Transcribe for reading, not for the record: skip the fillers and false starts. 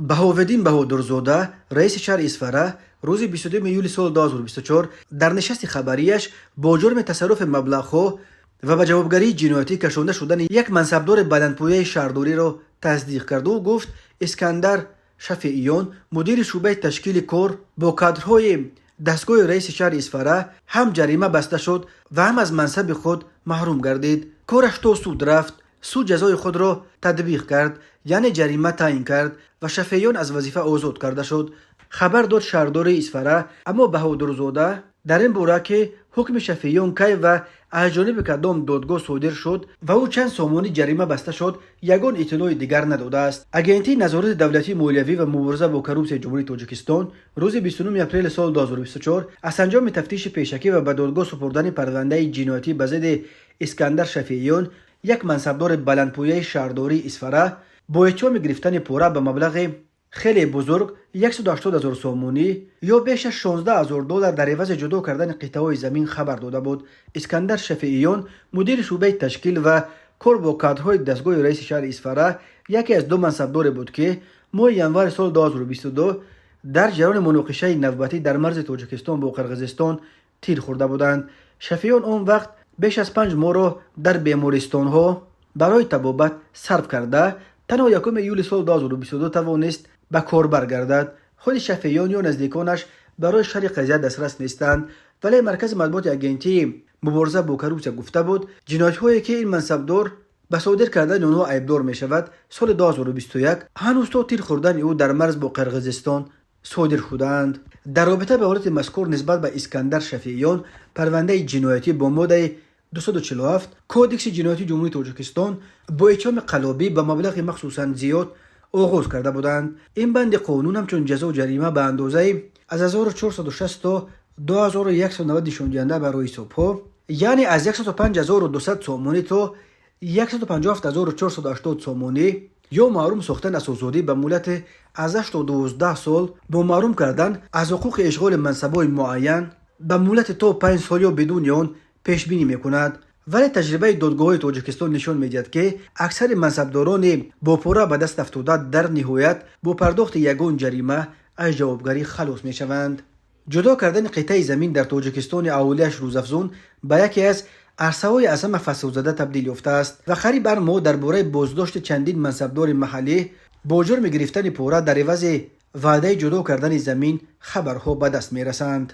بهاودین بهادرزاده رئیس شهر اصفهان روز 22 یولی سال 2024 در نشست خبریش با جرم تصرف مبلغها و به جوابگری جنایتی کشانده شدن یک منصبدار بلندپایه شهرداری را تصدیق کرد و گفت اسکندر شفیعیان مدیر شعبه تشکیل کار با کادرهای دستگاه رئیس شهر اصفهان هم جریمه بسته شد و هم از منصب خود محروم گردید. کارش تا سود رفت. سود جزای خود را تطبیق کرد، یعنی جریمه تعیین کرد و شفیعیان از وظیفه آزاد کرده شد. خبر داد شهردار اصفهان، اما بهادرزاده در این باره که حکم شفیعیان کی و از جانب کدام دادگاه صادر شد و او چند سامانی جریمه بسته شد یگان اطلاع دیگر نداده است. اگنتی نظارت دولتی مالیوی و مبارزه با کروپسیون جمهوری تاجیکستان روز 29 اپریل سال 2024 از انجام تفتیش پیشکی و به دادگاه سپردن پرونده جنایتی به ضد اسکندر شفیعیان، یک منصبدار بلندپایه شهرداری اصفهان، با اتهام گرفتن پوره به مبلغ خیلی بزرگ 180,000 سومونی یا بیش از 16,000 دلار در عوض جدا کردن قطعه‌های زمین خبر داده بود. اسکندر شفیعیان مدیر شعبه تشکیل و کار با کادرهای دستگاه رئیس شهر اصفهان یکی از دو منصبدار بود که ماه ینور سال 2022 در جریان مناقشه نوبتی در مرز تاجیکستان با قرقیزستان تیر خورده بودند. شفیعیان آن وقت بیش از 5 ماه را در بیمارستان‌ها برای طبابت صرف کرده تنها 1 یولی سال 2022 توانست به کار برگردد. خود شفیعیان یا نزدیکانش برای شرح قضیه دسترس نیستند، ولی مرکز مطبوعات اگنتی مبارزه با کروپسیون گفته بود جنایت‌هایی که این منصبدار به صادر کردن آنها عیبدار می شود سال 2021 هنوز تا تیر خوردن او در مرز با قرقیزستان صادر شدند. در رابطه به حالت مذکور نسبت به اسکندر شفیعیان پرونده جنایتی با ماده 247 کودکس جنایتی جمهوری تاجیکستان با اتهام قلابی به مبلغ مخصوصا زیاد آغاز کرده بودند. این بند قانون همچون جزا و جریمه به اندازه از 1460 تا 2190 نشان دهنده برای صبح، یعنی از 105,200 سومونی تا 157,480 سومونی، یا محروم ساختن از آزادی به مدت از 8 تا 12 سال با محروم کردن از حقوق اشغال منصب‌های معین به مدت تا 5 سال یا بدون آن پیش بینی می‌کند. ولی تجربه دادگاه تاجیکستان نشان می‌دهد که اکثر منصبداران با پوره به دست افتاده در نهایت با پرداخت یگان جریمه از جوابگری خلاص می‌شوند. جدا کردن قطعه زمین در تاجیکستان اولیش روزافزون به یکی از عرصه‌های اعظم فسادزده تبدیل یافته است و قریب بر ما درباره بازداشت چندین منصبدار محلی با جرم گرفتن پوره در عوض وعده جدا کردن زمین خبرها به دست می‌رسند.